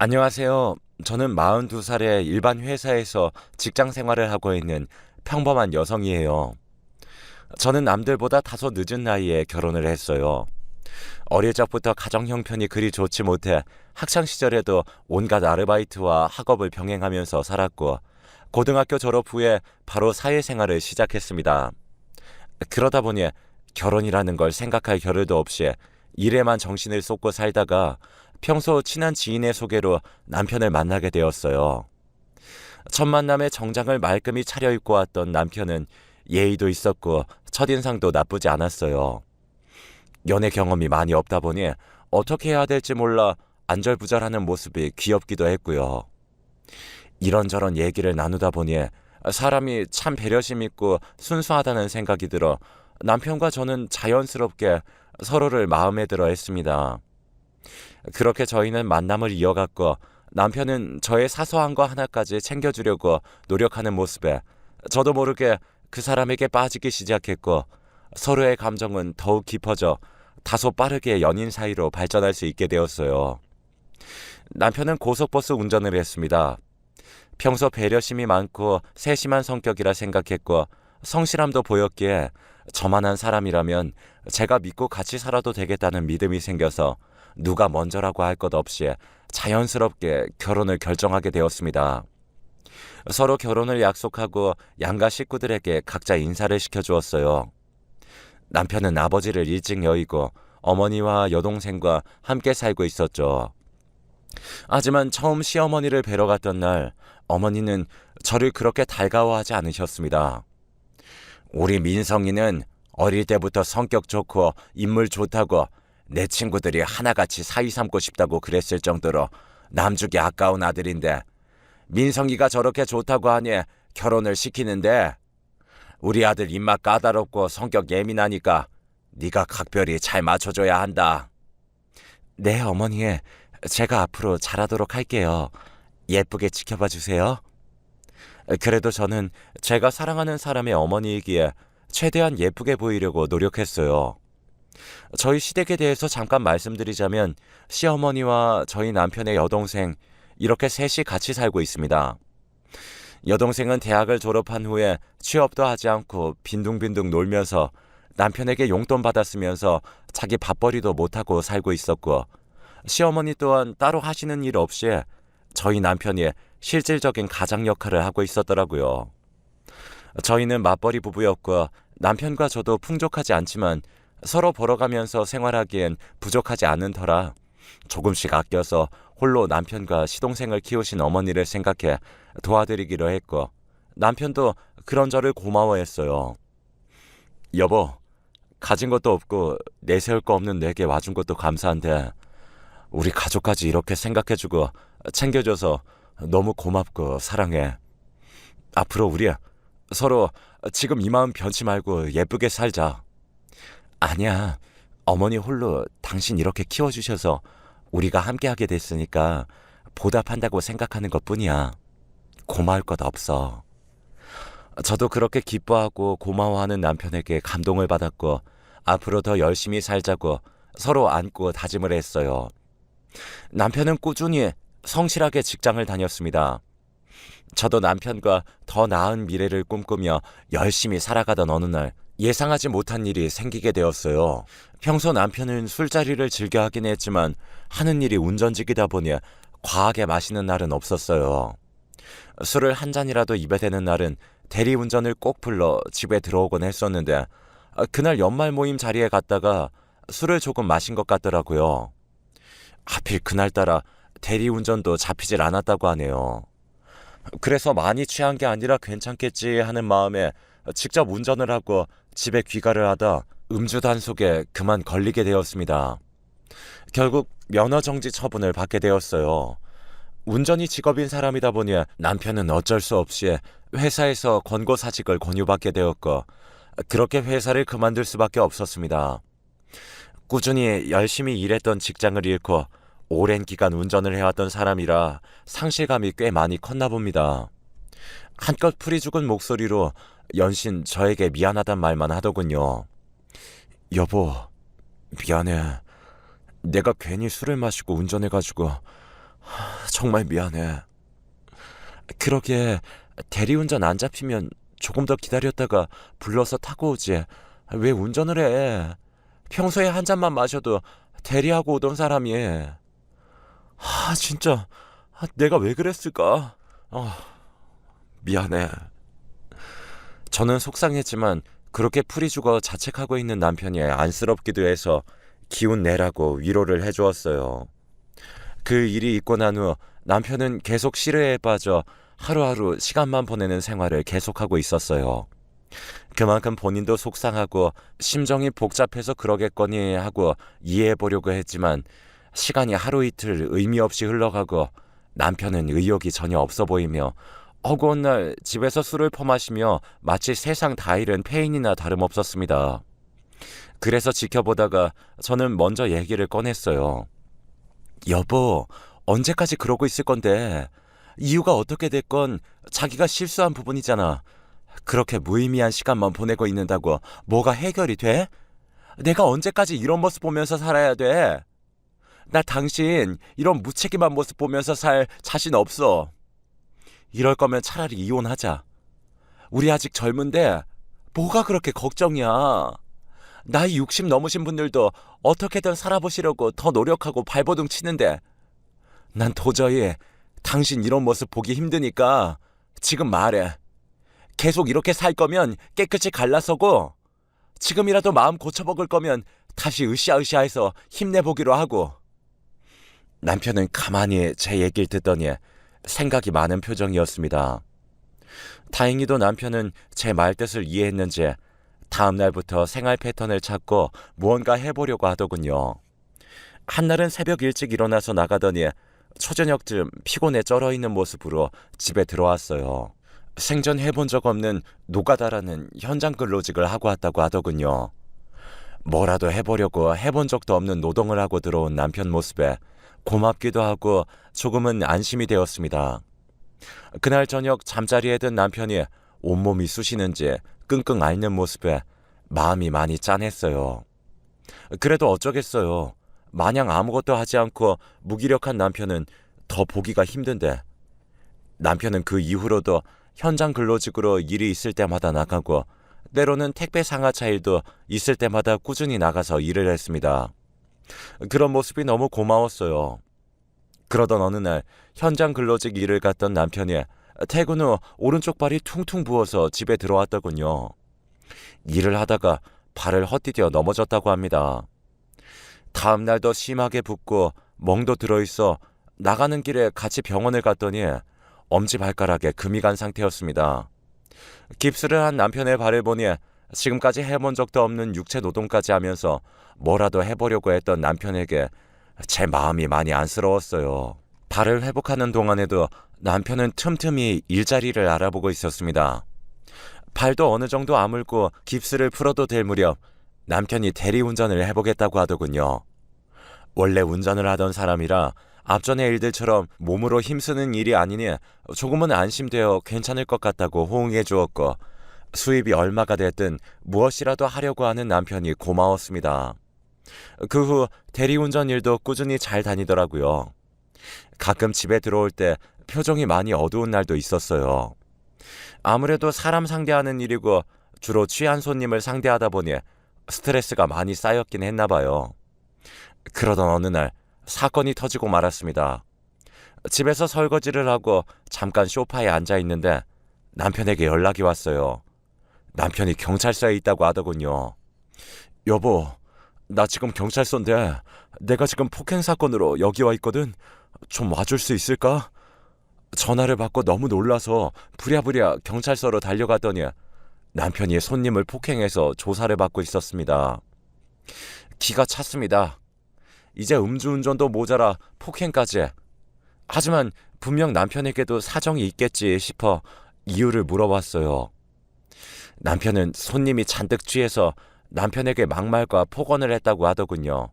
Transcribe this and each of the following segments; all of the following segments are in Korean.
안녕하세요. 저는 42살의 일반 회사에서 직장 생활을 하고 있는 평범한 여성이에요. 저는 남들보다 다소 늦은 나이에 결혼을 했어요. 어릴 적부터 가정 형편이 그리 좋지 못해 학창 시절에도 온갖 아르바이트와 학업을 병행하면서 살았고, 고등학교 졸업 후에 바로 사회생활을 시작했습니다. 그러다 보니 결혼이라는 걸 생각할 겨를도 없이 일에만 정신을 쏟고 살다가 평소 친한 지인의 소개로 남편을 만나게 되었어요. 첫 만남에 정장을 말끔히 차려입고 왔던 남편은 예의도 있었고 첫인상도 나쁘지 않았어요. 연애 경험이 많이 없다 보니 어떻게 해야 될지 몰라 안절부절하는 모습이 귀엽기도 했고요. 이런저런 얘기를 나누다 보니 사람이 참 배려심 있고 순수하다는 생각이 들어 남편과 저는 자연스럽게 서로를 마음에 들어 했습니다. 그렇게 저희는 만남을 이어갔고, 남편은 저의 사소한 거 하나까지 챙겨주려고 노력하는 모습에 저도 모르게 그 사람에게 빠지기 시작했고, 서로의 감정은 더욱 깊어져 다소 빠르게 연인 사이로 발전할 수 있게 되었어요. 남편은 고속버스 운전을 했습니다. 평소 배려심이 많고 세심한 성격이라 생각했고, 성실함도 보였기에 저만한 사람이라면 제가 믿고 같이 살아도 되겠다는 믿음이 생겨서 누가 먼저라고 할 것 없이 자연스럽게 결혼을 결정하게 되었습니다. 서로 결혼을 약속하고 양가 식구들에게 각자 인사를 시켜주었어요. 남편은 아버지를 일찍 여의고 어머니와 여동생과 함께 살고 있었죠. 하지만 처음 시어머니를 뵈러 갔던 날, 어머니는 저를 그렇게 달가워하지 않으셨습니다. 우리 민성이는 어릴 때부터 성격 좋고 인물 좋다고 내 친구들이 하나같이 사위 삼고 싶다고 그랬을 정도로 남주기 아까운 아들인데, 민성이가 저렇게 좋다고 하니 결혼을 시키는데, 우리 아들 입맛 까다롭고 성격 예민하니까 네가 각별히 잘 맞춰줘야 한다. 네, 어머니. 제가 앞으로 잘하도록 할게요. 예쁘게 지켜봐 주세요. 그래도 저는 제가 사랑하는 사람의 어머니이기에 최대한 예쁘게 보이려고 노력했어요. 저희 시댁에 대해서 잠깐 말씀드리자면, 시어머니와 저희 남편의 여동생, 이렇게 셋이 같이 살고 있습니다. 여동생은 대학을 졸업한 후에 취업도 하지 않고 빈둥빈둥 놀면서 남편에게 용돈 받았으면서 자기 밥벌이도 못하고 살고 있었고, 시어머니 또한 따로 하시는 일 없이 저희 남편이 실질적인 가장 역할을 하고 있었더라고요. 저희는 맞벌이 부부였고, 남편과 저도 풍족하지 않지만 서로 벌어가면서 생활하기엔 부족하지 않은 터라 조금씩 아껴서 홀로 남편과 시동생을 키우신 어머니를 생각해 도와드리기로 했고, 남편도 그런 저를 고마워했어요. 여보, 가진 것도 없고 내세울 거 없는 내게 와준 것도 감사한데, 우리 가족까지 이렇게 생각해주고 챙겨줘서 너무 고맙고 사랑해. 앞으로 우리 서로 지금 이 마음 변치 말고 예쁘게 살자. 아니야. 어머니 홀로 당신 이렇게 키워주셔서 우리가 함께하게 됐으니까 보답한다고 생각하는 것뿐이야. 고마울 것 없어. 저도 그렇게 기뻐하고 고마워하는 남편에게 감동을 받았고, 앞으로 더 열심히 살자고 서로 안고 다짐을 했어요. 남편은 꾸준히 성실하게 직장을 다녔습니다. 저도 남편과 더 나은 미래를 꿈꾸며 열심히 살아가던 어느 날, 예상하지 못한 일이 생기게 되었어요. 평소 남편은 술자리를 즐겨 하긴 했지만 하는 일이 운전직이다 보니 과하게 마시는 날은 없었어요. 술을 한 잔이라도 입에 대는 날은 대리운전을 꼭 불러 집에 들어오곤 했었는데, 그날 연말 모임 자리에 갔다가 술을 조금 마신 것 같더라고요. 하필 그날따라 대리운전도 잡히질 않았다고 하네요. 그래서 많이 취한 게 아니라 괜찮겠지 하는 마음에 직접 운전을 하고 집에 귀가를 하다 음주 단속에 그만 걸리게 되었습니다. 결국 면허정지 처분을 받게 되었어요. 운전이 직업인 사람이다 보니 남편은 어쩔 수 없이 회사에서 권고사직을 권유받게 되었고, 그렇게 회사를 그만둘 수밖에 없었습니다. 꾸준히 열심히 일했던 직장을 잃고 오랜 기간 운전을 해왔던 사람이라 상실감이 꽤 많이 컸나 봅니다. 한껏 풀이 죽은 목소리로 연신 저에게 미안하단 말만 하더군요. 여보, 미안해. 내가 괜히 술을 마시고 운전해가지고 정말 미안해. 그러게 대리운전 안 잡히면 조금 더 기다렸다가 불러서 타고 오지. 왜 운전을 해? 평소에 한 잔만 마셔도 대리하고 오던 사람이. 진짜 내가 왜 그랬을까? 미안해. 저는 속상했지만 그렇게 풀이 죽어 자책하고 있는 남편이 안쓰럽기도 해서 기운 내라고 위로를 해주었어요. 그 일이 있고 난 후 남편은 계속 실외에 빠져 하루하루 시간만 보내는 생활을 계속하고 있었어요. 그만큼 본인도 속상하고 심정이 복잡해서 그러겠거니 하고 이해해보려고 했지만 시간이 하루 이틀 의미 없이 흘러가고 남편은 의욕이 전혀 없어 보이며 허구한 날 집에서 술을 퍼마시며 마치 세상 다 잃은 폐인이나 다름없었습니다. 그래서 지켜보다가 저는 먼저 얘기를 꺼냈어요. 여보, 언제까지 그러고 있을 건데? 이유가 어떻게 됐건 자기가 실수한 부분이잖아. 그렇게 무의미한 시간만 보내고 있는다고 뭐가 해결이 돼? 내가 언제까지 이런 모습 보면서 살아야 돼? 나 당신 이런 무책임한 모습 보면서 살 자신 없어. 이럴 거면 차라리 이혼하자. 우리 아직 젊은데 뭐가 그렇게 걱정이야. 나이 60 넘으신 분들도 어떻게든 살아보시려고 더 노력하고 발버둥 치는데 난 도저히 당신 이런 모습 보기 힘드니까 지금 말해. 계속 이렇게 살 거면 깨끗이 갈라서고 지금이라도 마음 고쳐먹을 거면 다시 으쌰으쌰해서 힘내보기로 하고. 남편은 가만히 제 얘기를 듣더니 생각이 많은 표정이었습니다. 다행히도 남편은 제 말뜻을 이해했는지 다음 날부터 생활 패턴을 찾고 무언가 해보려고 하더군요. 한날은 새벽 일찍 일어나서 나가더니 초저녁쯤 피곤해 쩔어있는 모습으로 집에 들어왔어요. 생전 해본 적 없는 노가다라는 현장 근로직을 하고 왔다고 하더군요. 뭐라도 해보려고 해본 적도 없는 노동을 하고 들어온 남편 모습에 고맙기도 하고 조금은 안심이 되었습니다. 그날 저녁 잠자리에 든 남편이 온몸이 쑤시는지 끙끙 앓는 모습에 마음이 많이 짠했어요. 그래도 어쩌겠어요. 마냥 아무것도 하지 않고 무기력한 남편은 더 보기가 힘든데 남편은 그 이후로도 현장 근로직으로 일이 있을 때마다 나가고 때로는 택배 상하차 일도 있을 때마다 꾸준히 나가서 일을 했습니다. 그런 모습이 너무 고마웠어요. 그러던 어느 날 현장 근로직 일을 갔던 남편이 퇴근 후 오른쪽 발이 퉁퉁 부어서 집에 들어왔더군요. 일을 하다가 발을 헛디뎌 넘어졌다고 합니다. 다음 날도 심하게 붓고 멍도 들어있어 나가는 길에 같이 병원을 갔더니 엄지발가락에 금이 간 상태였습니다. 깁스를 한 남편의 발을 보니 지금까지 해본 적도 없는 육체 노동까지 하면서 뭐라도 해보려고 했던 남편에게 제 마음이 많이 안쓰러웠어요. 발을 회복하는 동안에도 남편은 틈틈이 일자리를 알아보고 있었습니다. 발도 어느 정도 아물고 깁스를 풀어도 될 무렵 남편이 대리운전을 해보겠다고 하더군요. 원래 운전을 하던 사람이라 앞전의 일들처럼 몸으로 힘쓰는 일이 아니니 조금은 안심되어 괜찮을 것 같다고 호응해 주었고 수입이 얼마가 됐든 무엇이라도 하려고 하는 남편이 고마웠습니다. 그 후 대리운전 일도 꾸준히 잘 다니더라고요. 가끔 집에 들어올 때 표정이 많이 어두운 날도 있었어요. 아무래도 사람 상대하는 일이고 주로 취한 손님을 상대하다 보니 스트레스가 많이 쌓였긴 했나 봐요. 그러던 어느 날 사건이 터지고 말았습니다. 집에서 설거지를 하고 잠깐 소파에 앉아 있는데 남편에게 연락이 왔어요. 남편이 경찰서에 있다고 하더군요. 여보, 나 지금 경찰서인데 내가 지금 폭행 사건으로 여기 와 있거든. 좀 와줄 수 있을까? 전화를 받고 너무 놀라서 부랴부랴 경찰서로 달려갔더니 남편이 손님을 폭행해서 조사를 받고 있었습니다. 기가 찼습니다. 이제 음주운전도 모자라 폭행까지. 하지만 분명 남편에게도 사정이 있겠지 싶어 이유를 물어봤어요. 남편은 손님이 잔뜩 취해서 남편에게 막말과 폭언을 했다고 하더군요.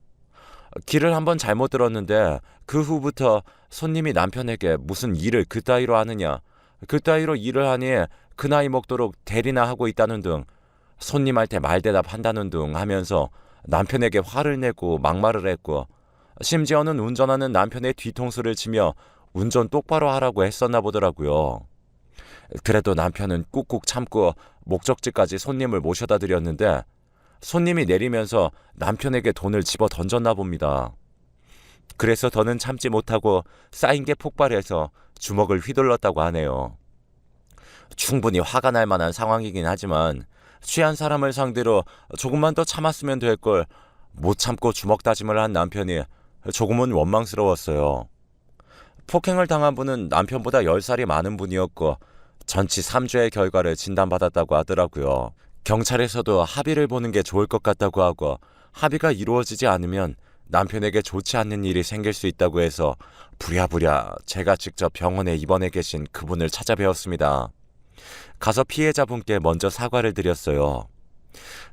길을 한번 잘못 들었는데 그 후부터 손님이 남편에게 무슨 일을 그따위로 하느냐, 그따위로 일을 하니 그 나이 먹도록 대리나 하고 있다는 등 손님한테 말대답 한다는 등 하면서 남편에게 화를 내고 막말을 했고 심지어는 운전하는 남편의 뒤통수를 치며 운전 똑바로 하라고 했었나 보더라고요. 그래도 남편은 꾹꾹 참고 목적지까지 손님을 모셔다 드렸는데 손님이 내리면서 남편에게 돈을 집어 던졌나 봅니다. 그래서 더는 참지 못하고 쌓인 게 폭발해서 주먹을 휘둘렀다고 하네요. 충분히 화가 날 만한 상황이긴 하지만 취한 사람을 상대로 조금만 더 참았으면 될 걸 못 참고 주먹 다짐을 한 남편이 조금은 원망스러웠어요. 폭행을 당한 분은 남편보다 10살이 많은 분이었고 전치 3주의 결과를 진단받았다고 하더라고요. 경찰에서도 합의를 보는 게 좋을 것 같다고 하고 합의가 이루어지지 않으면 남편에게 좋지 않는 일이 생길 수 있다고 해서 부랴부랴 제가 직접 병원에 입원해 계신 그분을 찾아뵈었습니다. 가서 피해자분께 먼저 사과를 드렸어요.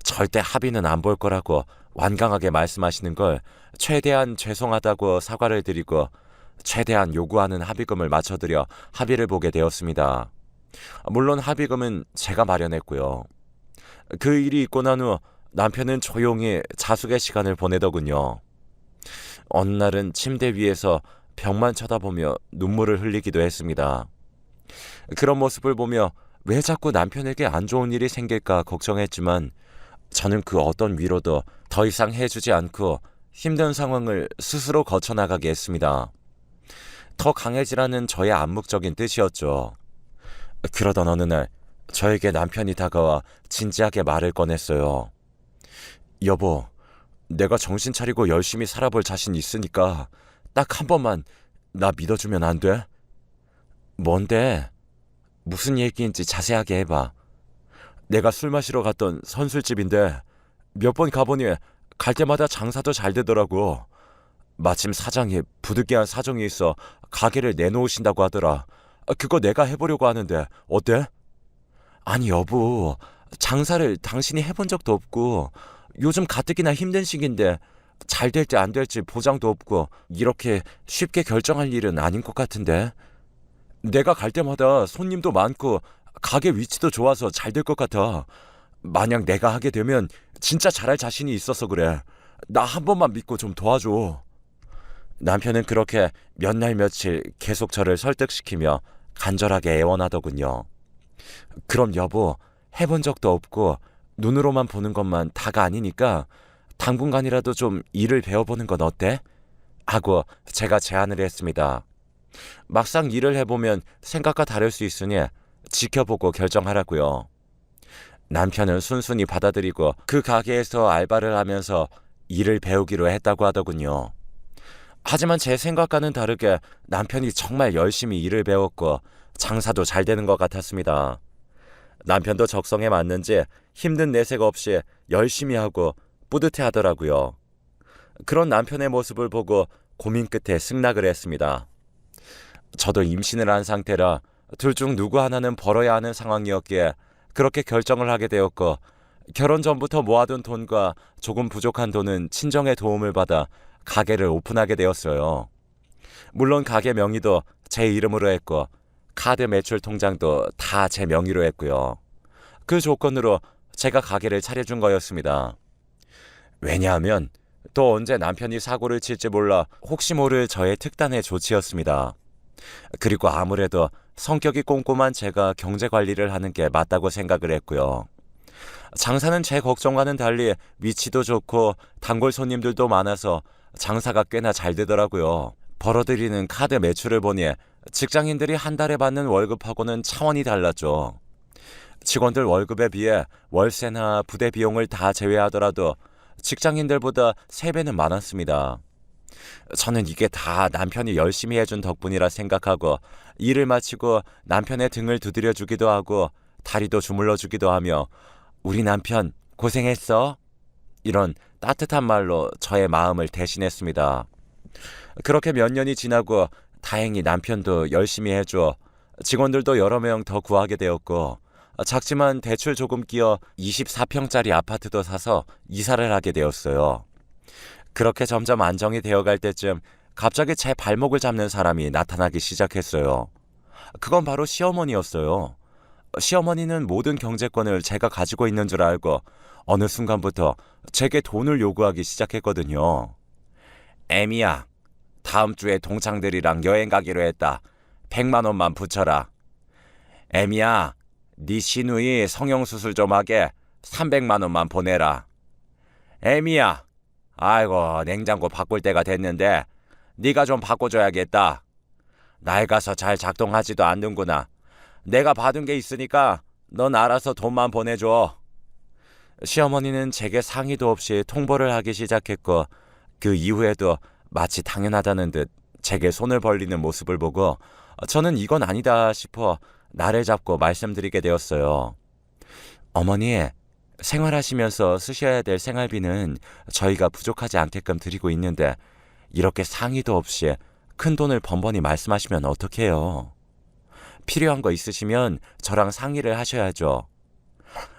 절대 합의는 안 볼 거라고 완강하게 말씀하시는 걸 최대한 죄송하다고 사과를 드리고 최대한 요구하는 합의금을 맞춰드려 합의를 보게 되었습니다. 물론 합의금은 제가 마련했고요. 그 일이 있고 난 후 남편은 조용히 자숙의 시간을 보내더군요. 어느 날은 침대 위에서 벽만 쳐다보며 눈물을 흘리기도 했습니다. 그런 모습을 보며 왜 자꾸 남편에게 안 좋은 일이 생길까 걱정했지만 저는 그 어떤 위로도 더 이상 해주지 않고 힘든 상황을 스스로 거쳐나가게 했습니다. 더 강해지라는 저의 암묵적인 뜻이었죠. 그러던 어느 날 저에게 남편이 다가와 진지하게 말을 꺼냈어요. 여보, 내가 정신 차리고 열심히 살아볼 자신 있으니까 딱 한 번만 나 믿어주면 안 돼? 뭔데? 무슨 얘기인지 자세하게 해봐. 내가 술 마시러 갔던 선술집인데 몇 번 가보니 갈 때마다 장사도 잘 되더라고. 마침 사장이 부득이한 사정이 있어 가게를 내놓으신다고 하더라. 그거 내가 해보려고 하는데 어때? 아니 여보, 장사를 당신이 해본 적도 없고 요즘 가뜩이나 힘든 시기인데 잘 될지 안 될지 보장도 없고 이렇게 쉽게 결정할 일은 아닌 것 같은데. 내가 갈 때마다 손님도 많고 가게 위치도 좋아서 잘 될 것 같아. 만약 내가 하게 되면 진짜 잘할 자신이 있어서 그래. 나 한 번만 믿고 좀 도와줘. 남편은 그렇게 몇 날 며칠 계속 저를 설득시키며 간절하게 애원하더군요. 그럼 여보, 해본 적도 없고 눈으로만 보는 것만 다가 아니니까 당분간이라도 좀 일을 배워보는 건 어때? 하고 제가 제안을 했습니다. 막상 일을 해보면 생각과 다를 수 있으니 지켜보고 결정하라고요. 남편은 순순히 받아들이고 그 가게에서 알바를 하면서 일을 배우기로 했다고 하더군요. 하지만 제 생각과는 다르게 남편이 정말 열심히 일을 배웠고 장사도 잘 되는 것 같았습니다. 남편도 적성에 맞는지 힘든 내색 없이 열심히 하고 뿌듯해 하더라고요. 그런 남편의 모습을 보고 고민 끝에 승낙을 했습니다. 저도 임신을 한 상태라 둘 중 누구 하나는 벌어야 하는 상황이었기에 그렇게 결정을 하게 되었고 결혼 전부터 모아둔 돈과 조금 부족한 돈은 친정의 도움을 받아 가게를 오픈하게 되었어요. 물론 가게 명의도 제 이름으로 했고 카드 매출 통장도 다 제 명의로 했고요. 그 조건으로 제가 가게를 차려준 거였습니다. 왜냐하면 또 언제 남편이 사고를 칠지 몰라 혹시 모를 저의 특단의 조치였습니다. 그리고 아무래도 성격이 꼼꼼한 제가 경제 관리를 하는 게 맞다고 생각을 했고요. 장사는 제 걱정과는 달리 위치도 좋고 단골 손님들도 많아서 장사가 꽤나 잘 되더라고요. 벌어들이는 카드 매출을 보니 직장인들이 한 달에 받는 월급하고는 차원이 달랐죠. 직원들 월급에 비해 월세나 부대 비용을 다 제외하더라도 직장인들보다 3배는 많았습니다. 저는 이게 다 남편이 열심히 해준 덕분이라 생각하고 일을 마치고 남편의 등을 두드려주기도 하고 다리도 주물러주기도 하며 우리 남편 고생했어? 이런 따뜻한 말로 저의 마음을 대신했습니다. 그렇게 몇 년이 지나고 다행히 남편도 열심히 해줘 직원들도 여러 명 더 구하게 되었고 작지만 대출 조금 끼어 24평짜리 아파트도 사서 이사를 하게 되었어요. 그렇게 점점 안정이 되어갈 때쯤 갑자기 제 발목을 잡는 사람이 나타나기 시작했어요. 그건 바로 시어머니였어요. 시어머니는 모든 경제권을 제가 가지고 있는 줄 알고 어느 순간부터 제게 돈을 요구하기 시작했거든요. 애미야, 다음 주에 동창들이랑 여행 가기로 했다. 100만 원만 붙여라. 애미야, 네 시누이 성형수술 좀 하게 300만 원만 보내라. 애미야, 아이고 냉장고 바꿀 때가 됐는데 네가 좀 바꿔줘야겠다. 낡아서 잘 작동하지도 않는구나. 내가 받은 게 있으니까 넌 알아서 돈만 보내줘. 시어머니는 제게 상의도 없이 통보를 하기 시작했고 그 이후에도 마치 당연하다는 듯 제게 손을 벌리는 모습을 보고 저는 이건 아니다 싶어 나를 잡고 말씀드리게 되었어요. 어머니, 생활하시면서 쓰셔야 될 생활비는 저희가 부족하지 않게끔 드리고 있는데 이렇게 상의도 없이 큰 돈을 번번이 말씀하시면 어떡해요? 필요한 거 있으시면 저랑 상의를 하셔야죠.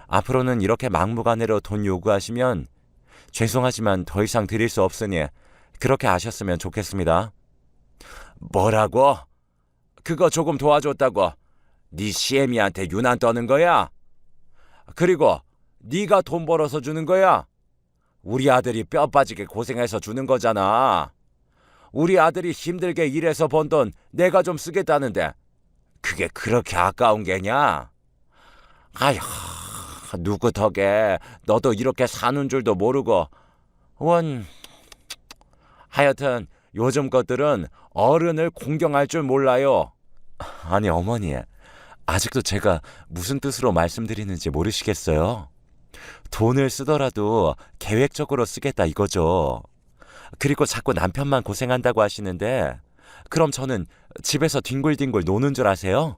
앞으로는 이렇게 막무가내로 돈 요구하시면 죄송하지만 더 이상 드릴 수 없으니 그렇게 아셨으면 좋겠습니다. 뭐라고? 그거 조금 도와줬다고 네 시애미한테 유난 떠는 거야? 그리고 네가 돈 벌어서 주는 거야? 우리 아들이 뼈 빠지게 고생해서 주는 거잖아. 우리 아들이 힘들게 일해서 번 돈 내가 좀 쓰겠다는데 그게 그렇게 아까운 게냐? 아휴, 누구 덕에 너도 이렇게 사는 줄도 모르고 하여튼 요즘 것들은 어른을 공경할 줄 몰라요. 아니 어머니, 아직도 제가 무슨 뜻으로 말씀드리는지 모르시겠어요? 돈을 쓰더라도 계획적으로 쓰겠다 이거죠. 그리고 자꾸 남편만 고생한다고 하시는데 그럼 저는 집에서 뒹굴뒹굴 노는 줄 아세요?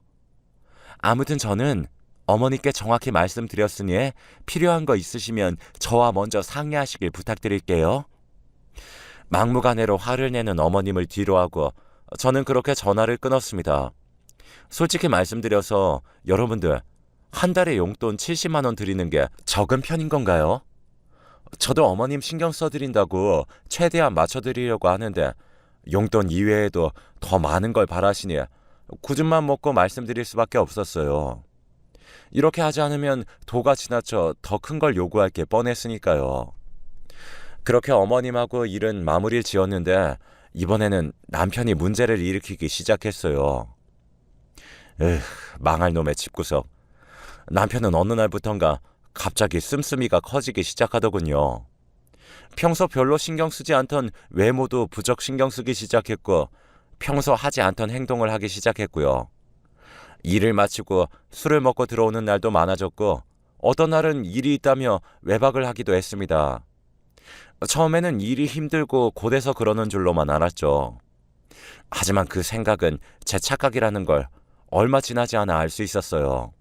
아무튼 저는 어머니께 정확히 말씀드렸으니 필요한 거 있으시면 저와 먼저 상의하시길 부탁드릴게요. 막무가내로 화를 내는 어머님을 뒤로하고 저는 그렇게 전화를 끊었습니다. 솔직히 말씀드려서 여러분들, 한 달에 용돈 70만 원 드리는 게 적은 편인 건가요? 저도 어머님 신경 써드린다고 최대한 맞춰드리려고 하는데 용돈 이외에도 더 많은 걸 바라시니 굳은맘 먹고 말씀드릴 수밖에 없었어요. 이렇게 하지 않으면 도가 지나쳐 더 큰 걸 요구할 게 뻔했으니까요. 그렇게 어머님하고 일은 마무리를 지었는데 이번에는 남편이 문제를 일으키기 시작했어요. 망할 놈의 집구석. 남편은 어느 날부턴가 갑자기 씀씀이가 커지기 시작하더군요. 평소 별로 신경 쓰지 않던 외모도 부쩍 신경 쓰기 시작했고 평소 하지 않던 행동을 하기 시작했고요. 일을 마치고 술을 먹고 들어오는 날도 많아졌고 어떤 날은 일이 있다며 외박을 하기도 했습니다. 처음에는 일이 힘들고 고돼서 그러는 줄로만 알았죠. 하지만 그 생각은 제 착각이라는 걸 얼마 지나지 않아 알 수 있었어요.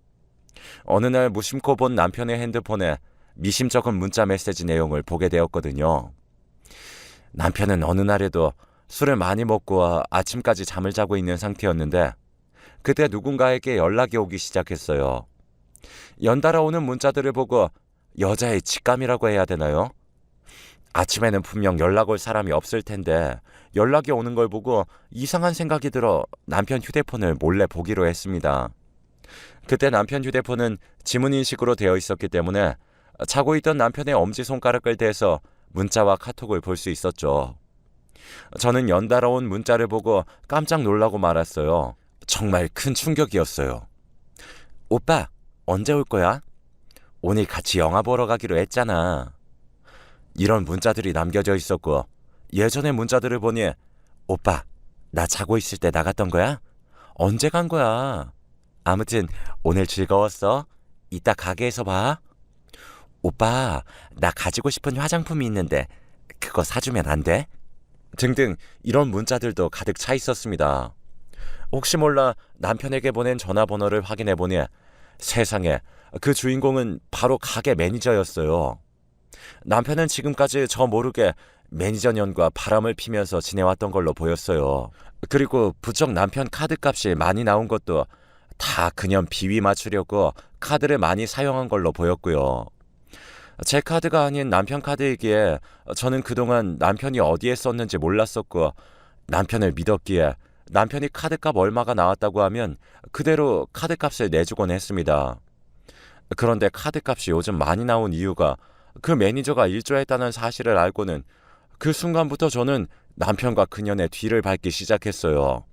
어느 날 무심코 본 남편의 핸드폰에 미심쩍은 문자 메시지 내용을 보게 되었거든요. 남편은 어느 날에도 술을 많이 먹고 아침까지 잠을 자고 있는 상태였는데 그때 누군가에게 연락이 오기 시작했어요. 연달아 오는 문자들을 보고 여자의 직감이라고 해야 되나요? 아침에는 분명 연락 올 사람이 없을 텐데 연락이 오는 걸 보고 이상한 생각이 들어 남편 휴대폰을 몰래 보기로 했습니다. 그때 남편 휴대폰은 지문인식으로 되어 있었기 때문에 자고 있던 남편의 엄지손가락을 대서 문자와 카톡을 볼 수 있었죠. 저는 연달아 온 문자를 보고 깜짝 놀라고 말았어요. 정말 큰 충격이었어요. 오빠, 언제 올 거야? 오늘 같이 영화 보러 가기로 했잖아. 이런 문자들이 남겨져 있었고 예전의 문자들을 보니 오빠, 나 자고 있을 때 나갔던 거야? 언제 간 거야? 아무튼 오늘 즐거웠어. 이따 가게에서 봐. 오빠, 나 가지고 싶은 화장품이 있는데 그거 사주면 안 돼? 등등 이런 문자들도 가득 차 있었습니다. 혹시 몰라 남편에게 보낸 전화번호를 확인해보니 세상에 그 주인공은 바로 가게 매니저였어요. 남편은 지금까지 저 모르게 매니저 년과 바람을 피면서 지내왔던 걸로 보였어요. 그리고 부쩍 남편 카드값이 많이 나온 것도 다 그년 비위 맞추려고 카드를 많이 사용한 걸로 보였고요. 제 카드가 아닌 남편 카드이기에 저는 그동안 남편이 어디에 썼는지 몰랐었고 남편을 믿었기에 남편이 카드값 얼마가 나왔다고 하면 그대로 카드값을 내주곤 했습니다. 그런데 카드값이 요즘 많이 나온 이유가 그 매니저가 일조했다는 사실을 알고는 그 순간부터 저는 남편과 그년의 뒤를 밟기 시작했어요.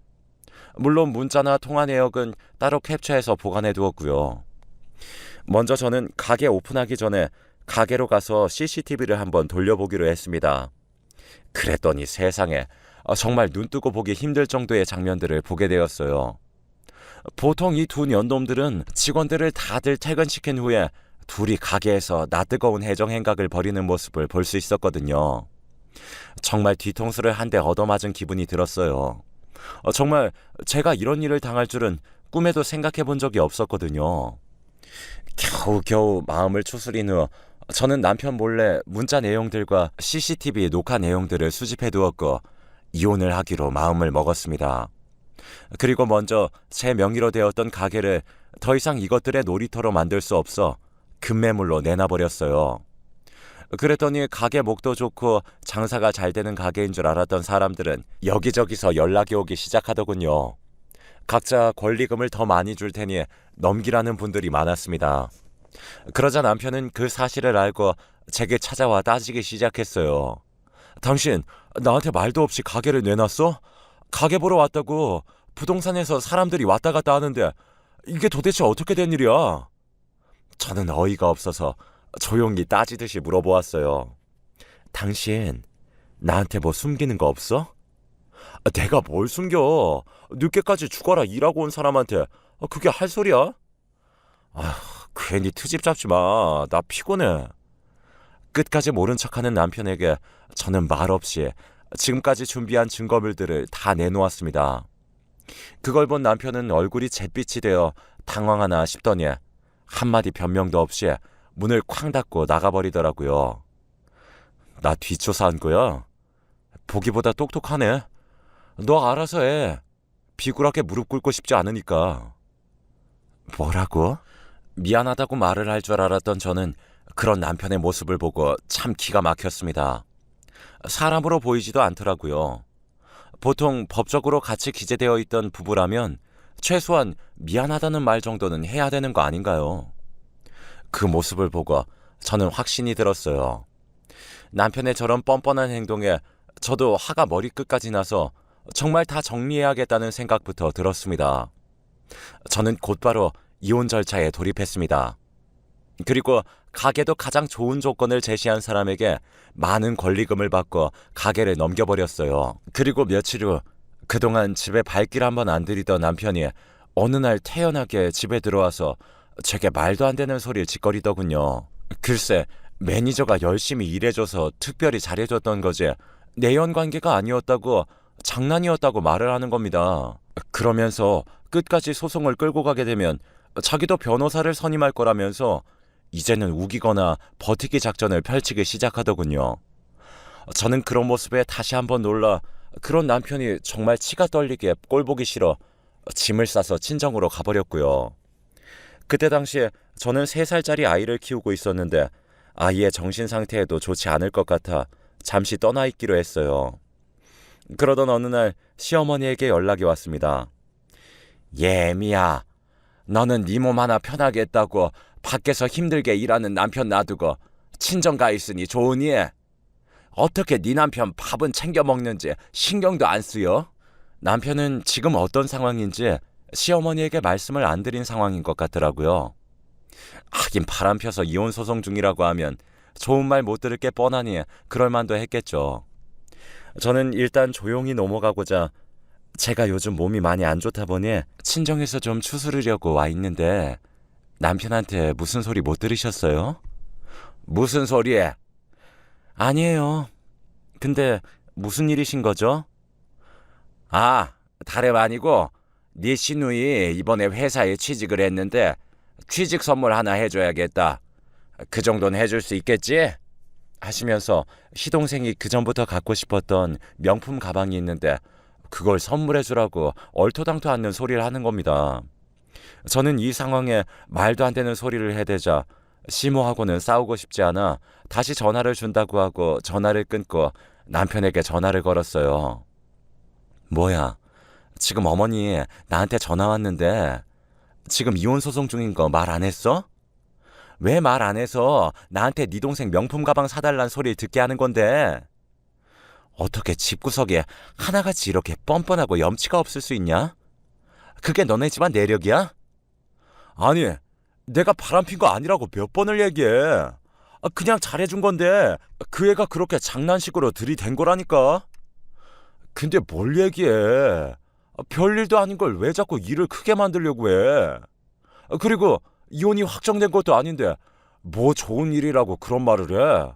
물론 문자나 통화 내역은 따로 캡처해서 보관해 두었고요. 먼저 저는 가게 오픈하기 전에 가게로 가서 CCTV를 한번 돌려보기로 했습니다. 그랬더니 세상에 정말 눈뜨고 보기 힘들 정도의 장면들을 보게 되었어요. 보통 이 두 년놈들은 직원들을 다들 퇴근시킨 후에 둘이 가게에서 낯뜨거운 해정 행각을 벌이는 모습을 볼 수 있었거든요. 정말 뒤통수를 한 대 얻어맞은 기분이 들었어요. 정말 제가 이런 일을 당할 줄은 꿈에도 생각해 본 적이 없었거든요. 겨우겨우 마음을 추스린 후 저는 남편 몰래 문자 내용들과 CCTV 녹화 내용들을 수집해 두었고 이혼을 하기로 마음을 먹었습니다. 그리고 먼저 제 명의로 되었던 가게를 더 이상 이것들의 놀이터로 만들 수 없어 급매물로 내놔버렸어요. 그랬더니 가게 목도 좋고 장사가 잘 되는 가게인 줄 알았던 사람들은 여기저기서 연락이 오기 시작하더군요. 각자 권리금을 더 많이 줄 테니 넘기라는 분들이 많았습니다. 그러자 남편은 그 사실을 알고 제게 찾아와 따지기 시작했어요. 당신 나한테 말도 없이 가게를 내놨어? 가게 보러 왔다고 부동산에서 사람들이 왔다 갔다 하는데 이게 도대체 어떻게 된 일이야? 저는 어이가 없어서 조용히 따지듯이 물어보았어요. 당신 나한테 뭐 숨기는 거 없어? 내가 뭘 숨겨? 늦게까지 죽어라 일하고 온 사람한테 그게 할 소리야? 괜히 트집 잡지 마. 나 피곤해. 끝까지 모른 척하는 남편에게 저는 말없이 지금까지 준비한 증거물들을 다 내놓았습니다. 그걸 본 남편은 얼굴이 잿빛이 되어 당황하나 싶더니 한마디 변명도 없이 문을 쾅 닫고 나가버리더라고요. 나 뒷조사한 거야? 보기보다 똑똑하네. 너 알아서 해. 비굴하게 무릎 꿇고 싶지 않으니까. 뭐라고? 미안하다고 말을 할 줄 알았던 저는 그런 남편의 모습을 보고 참 기가 막혔습니다. 사람으로 보이지도 않더라고요. 보통 법적으로 같이 기재되어 있던 부부라면 최소한 미안하다는 말 정도는 해야 되는 거 아닌가요? 그 모습을 보고 저는 확신이 들었어요. 남편의 저런 뻔뻔한 행동에 저도 화가 머리끝까지 나서 정말 다 정리해야겠다는 생각부터 들었습니다. 저는 곧바로 이혼 절차에 돌입했습니다. 그리고 가게도 가장 좋은 조건을 제시한 사람에게 많은 권리금을 받고 가게를 넘겨버렸어요. 그리고 며칠 후 그동안 집에 발길 한번 안 들이던 남편이 어느 날 태연하게 집에 들어와서 제게 말도 안 되는 소리를 짓거리더군요. 글쎄 매니저가 열심히 일해줘서 특별히 잘해줬던 거지 내연관계가 아니었다고 장난이었다고 말을 하는 겁니다. 그러면서 끝까지 소송을 끌고 가게 되면 자기도 변호사를 선임할 거라면서 이제는 우기거나 버티기 작전을 펼치기 시작하더군요. 저는 그런 모습에 다시 한번 놀라 그런 남편이 정말 치가 떨리게 꼴보기 싫어 짐을 싸서 친정으로 가버렸고요. 그때 당시에 저는 3살짜리 아이를 키우고 있었는데 아이의 정신 상태에도 좋지 않을 것 같아 잠시 떠나 있기로 했어요. 그러던 어느 날 시어머니에게 연락이 왔습니다. 예미야, 너는 네 몸 하나 편하게 했다고 밖에서 힘들게 일하는 남편 놔두고 친정 가 있으니 좋으니? 어떻게 네 남편 밥은 챙겨 먹는지 신경도 안 쓰여? 남편은 지금 어떤 상황인지 시어머니에게 말씀을 안 드린 상황인 것 같더라고요. 하긴 바람 펴서 이혼 소송 중이라고 하면 좋은 말 못 들을 게 뻔하니 그럴 만도 했겠죠. 저는 일단 조용히 넘어가고자 제가 요즘 몸이 많이 안 좋다 보니 친정에서 좀 추스르려고 와 있는데 남편한테 무슨 소리 못 들으셨어요? 무슨 소리에? 아니에요. 근데 무슨 일이신 거죠? 다름 아니고 네 시누이 이번에 회사에 취직을 했는데 취직 선물 하나 해줘야겠다. 그 정도는 해줄 수 있겠지? 하시면서 시동생이 그전부터 갖고 싶었던 명품 가방이 있는데 그걸 선물해주라고 얼토당토 않는 소리를 하는 겁니다. 저는 이 상황에 말도 안 되는 소리를 해대자 시모하고는 싸우고 싶지 않아 다시 전화를 준다고 하고 전화를 끊고 남편에게 전화를 걸었어요. 뭐야, 지금 어머니 나한테 전화 왔는데 지금 이혼 소송 중인 거 말 안 했어? 왜 말 안 해서 나한테 네 동생 명품 가방 사달란 소리 듣게 하는 건데? 어떻게 집구석에 하나같이 이렇게 뻔뻔하고 염치가 없을 수 있냐? 그게 너네 집안 내력이야? 아니, 내가 바람핀 거 아니라고 몇 번을 얘기해. 그냥 잘해준 건데 그 애가 그렇게 장난식으로 들이댄 거라니까. 근데 뭘 얘기해. 별일도 아닌 걸 왜 자꾸 일을 크게 만들려고 해. 그리고 이혼이 확정된 것도 아닌데 뭐 좋은 일이라고 그런 말을 해.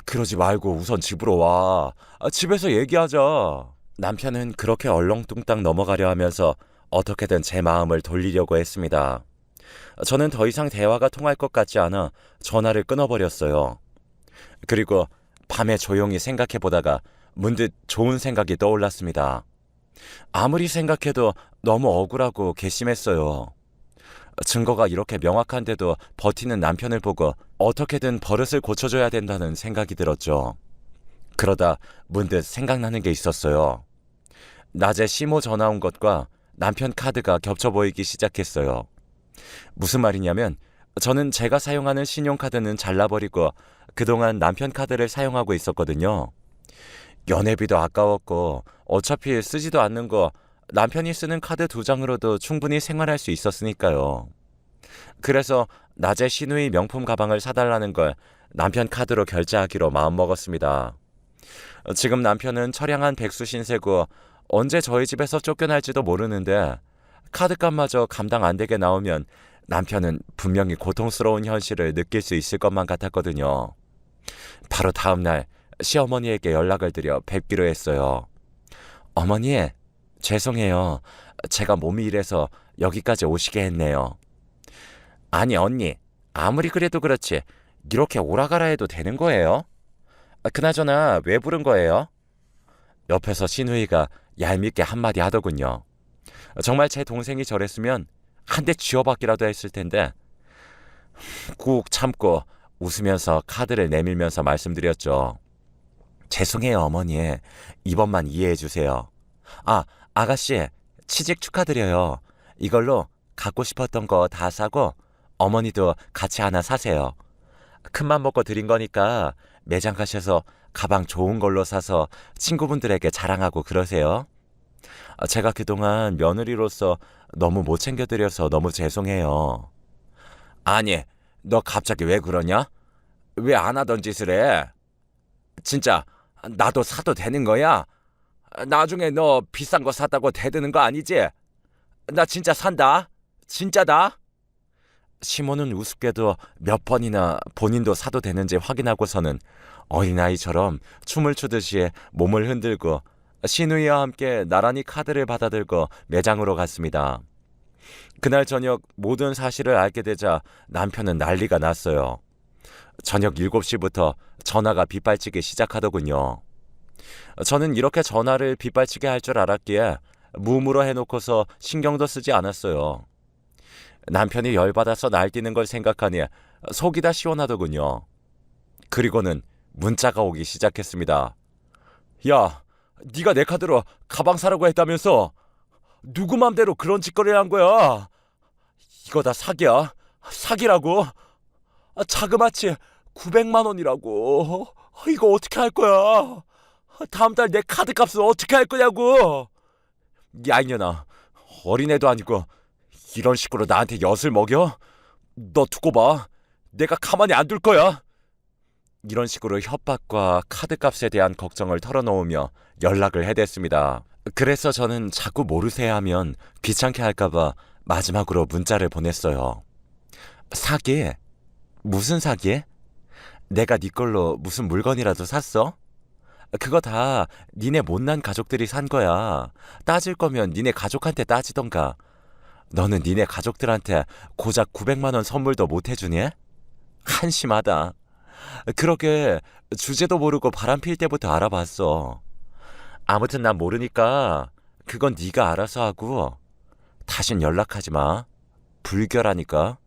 그러지 말고 우선 집으로 와. 집에서 얘기하자. 남편은 그렇게 얼렁뚱땅 넘어가려 하면서 어떻게든 제 마음을 돌리려고 했습니다. 저는 더 이상 대화가 통할 것 같지 않아 전화를 끊어버렸어요. 그리고 밤에 조용히 생각해보다가 문득 좋은 생각이 떠올랐습니다. 아무리 생각해도 너무 억울하고 괘씸했어요. 증거가 이렇게 명확한데도 버티는 남편을 보고 어떻게든 버릇을 고쳐줘야 된다는 생각이 들었죠. 그러다 문득 생각나는 게 있었어요. 낮에 시모 전화 온 것과 남편 카드가 겹쳐 보이기 시작했어요. 무슨 말이냐면 저는 제가 사용하는 신용카드는 잘라버리고 그동안 남편 카드를 사용하고 있었거든요. 연회비도 아까웠고 어차피 쓰지도 않는 거 남편이 쓰는 카드 2장으로도 충분히 생활할 수 있었으니까요. 그래서 낮에 시누이 명품 가방을 사달라는 걸 남편 카드로 결제하기로 마음먹었습니다. 지금 남편은 처량한 백수 신세고 언제 저희 집에서 쫓겨날지도 모르는데 카드값마저 감당 안 되게 나오면 남편은 분명히 고통스러운 현실을 느낄 수 있을 것만 같았거든요. 바로 다음 날 시어머니에게 연락을 드려 뵙기로 했어요. 어머니, 죄송해요. 제가 몸이 이래서 여기까지 오시게 했네요. 아니 언니, 아무리 그래도 그렇지 이렇게 오라가라 해도 되는 거예요? 그나저나 왜 부른 거예요? 옆에서 시누이가 얄밉게 한마디 하더군요. 정말 제 동생이 저랬으면 한 대 쥐어박기라도 했을 텐데 꾹 참고 웃으면서 카드를 내밀면서 말씀드렸죠. 죄송해요 어머니. 이번만 이해해 주세요. 아가씨, 취직 축하드려요. 이걸로 갖고 싶었던 거 다 사고 어머니도 같이 하나 사세요. 큰맘 먹고 드린 거니까 매장 가셔서 가방 좋은 걸로 사서 친구분들에게 자랑하고 그러세요. 제가 그동안 며느리로서 너무 못 챙겨드려서 너무 죄송해요. 아니, 너 갑자기 왜 그러냐? 왜 안 하던 짓을 해? 진짜 나도 사도 되는 거야? 나중에 너 비싼 거 샀다고 대드는 거 아니지? 나 진짜 산다. 진짜다. 시모는 우습게도 몇 번이나 본인도 사도 되는지 확인하고서는 어린아이처럼 춤을 추듯이 몸을 흔들고 시누이와 함께 나란히 카드를 받아들고 매장으로 갔습니다. 그날 저녁 모든 사실을 알게 되자 남편은 난리가 났어요. 저녁 7시부터 전화가 빗발치기 시작하더군요. 저는 이렇게 전화를 빗발치게 할 줄 알았기에 무음으로 해놓고서 신경도 쓰지 않았어요. 남편이 열받아서 날뛰는 걸 생각하니 속이 다 시원하더군요. 그리고는 문자가 오기 시작했습니다. 야, 네가 내 카드로 가방 사라고 했다면서 누구 맘대로 그런 짓거리를 한 거야? 이거 다 사기야. 사기라고. 자그마치 900만 원이라고. 이거 어떻게 할 거야? 다음 달 내 카드 값은 어떻게 할 거냐고. 야 이년아, 어린애도 아니고 이런 식으로 나한테 엿을 먹여? 너 두고 봐. 내가 가만히 안 둘 거야. 이런 식으로 협박과 카드값에 대한 걱정을 털어놓으며 연락을 해댔습니다. 그래서 저는 자꾸 모르세요 하면 귀찮게 할까봐 마지막으로 문자를 보냈어요. 사기? 무슨 사기? 내가 네 걸로 무슨 물건이라도 샀어? 그거 다 니네 못난 가족들이 산 거야. 따질 거면 니네 가족한테 따지던가. 너는 니네 가족들한테 고작 900만 원 선물도 못 해주니? 한심하다. 그러게 주제도 모르고 바람필 때부터 알아봤어. 아무튼 난 모르니까 그건 네가 알아서 하고 다신 연락하지 마. 불결하니까.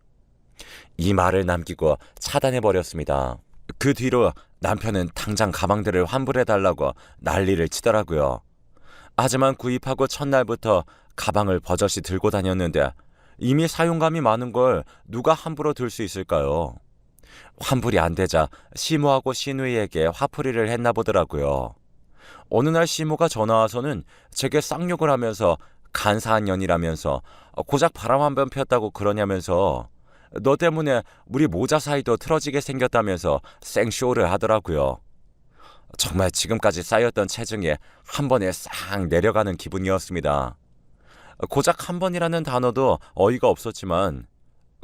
이 말을 남기고 차단해버렸습니다. 그 뒤로 남편은 당장 가방들을 환불해달라고 난리를 치더라고요. 하지만 구입하고 첫날부터 가방을 버젓이 들고 다녔는데 이미 사용감이 많은 걸 누가 함부로 들 수 있을까요? 환불이 안 되자 시모하고 시누이에게 화풀이를 했나 보더라고요. 어느 날 시모가 전화 와서는 제게 쌍욕을 하면서 간사한 년이라면서 고작 바람 한 번 폈다고 그러냐면서 너 때문에 우리 모자 사이도 틀어지게 생겼다면서 생쇼를 하더라고요. 정말 지금까지 쌓였던 체증이 한 번에 싹 내려가는 기분이었습니다. 고작 한 번이라는 단어도 어이가 없었지만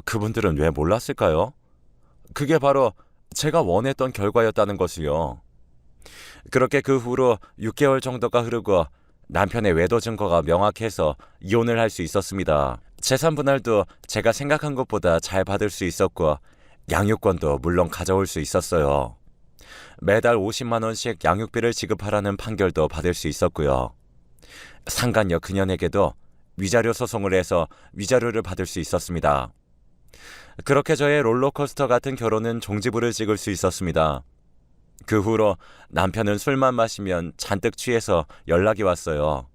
그분들은 왜 몰랐을까요? 그게 바로 제가 원했던 결과였다는 것이요. 그렇게 그 후로 6개월 정도가 흐르고 남편의 외도 증거가 명확해서 이혼을 할 수 있었습니다. 재산 분할도 제가 생각한 것보다 잘 받을 수 있었고 양육권도 물론 가져올 수 있었어요. 매달 50만 원씩 양육비를 지급하라는 판결도 받을 수 있었고요. 상간녀 그년에게도 위자료 소송을 해서 위자료를 받을 수 있었습니다. 그렇게 저의 롤러코스터 같은 결혼은 종지부를 찍을 수 있었습니다. 그 후로 남편은 술만 마시면 잔뜩 취해서 연락이 왔어요.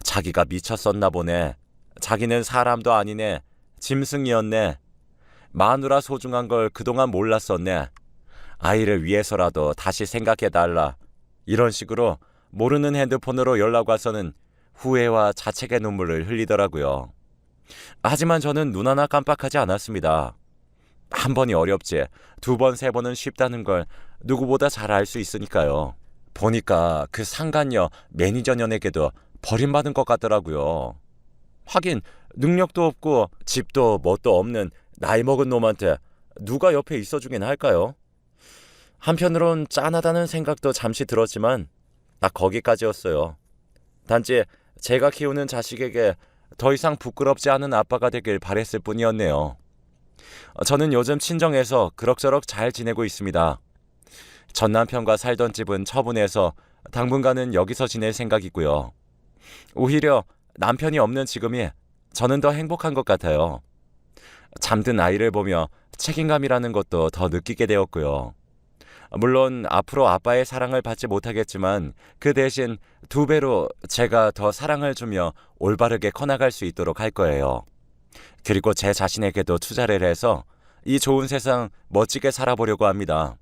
자기가 미쳤었나 보네. 자기는 사람도 아니네. 짐승이었네. 마누라 소중한 걸 그동안 몰랐었네. 아이를 위해서라도 다시 생각해달라. 이런 식으로 모르는 핸드폰으로 연락 와서는 후회와 자책의 눈물을 흘리더라고요. 하지만 저는 눈 하나 깜빡하지 않았습니다. 한 번이 어렵지 2번, 3번은 쉽다는 걸 누구보다 잘 알 수 있으니까요. 보니까 그 상간녀 매니저 년에게도 버림받은 것 같더라고요. 하긴 능력도 없고 집도 뭣도 없는 나이 먹은 놈한테 누가 옆에 있어주긴 할까요? 한편으론 짠하다는 생각도 잠시 들었지만 딱 거기까지였어요. 단지 제가 키우는 자식에게 더 이상 부끄럽지 않은 아빠가 되길 바랬을 뿐이었네요. 저는 요즘 친정에서 그럭저럭 잘 지내고 있습니다. 전 남편과 살던 집은 처분해서 당분간은 여기서 지낼 생각이고요. 오히려 남편이 없는 지금이 저는 더 행복한 것 같아요. 잠든 아이를 보며 책임감이라는 것도 더 느끼게 되었고요. 물론 앞으로 아빠의 사랑을 받지 못하겠지만 그 대신 2배로 제가 더 사랑을 주며 올바르게 커나갈 수 있도록 할 거예요. 그리고 제 자신에게도 투자를 해서 이 좋은 세상 멋지게 살아보려고 합니다.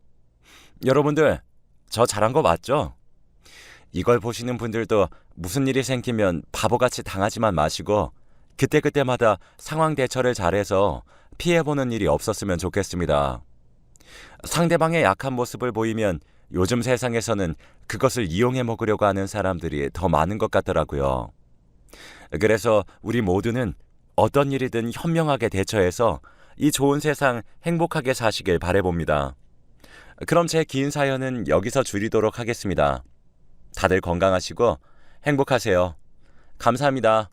여러분들, 저 잘한 거 맞죠? 이걸 보시는 분들도 무슨 일이 생기면 바보같이 당하지만 마시고 그때그때마다 상황 대처를 잘해서 피해보는 일이 없었으면 좋겠습니다. 상대방의 약한 모습을 보이면 요즘 세상에서는 그것을 이용해 먹으려고 하는 사람들이 더 많은 것 같더라고요. 그래서 우리 모두는 어떤 일이든 현명하게 대처해서 이 좋은 세상 행복하게 사시길 바라봅니다. 그럼 제 긴 사연은 여기서 줄이도록 하겠습니다. 다들 건강하시고 행복하세요. 감사합니다.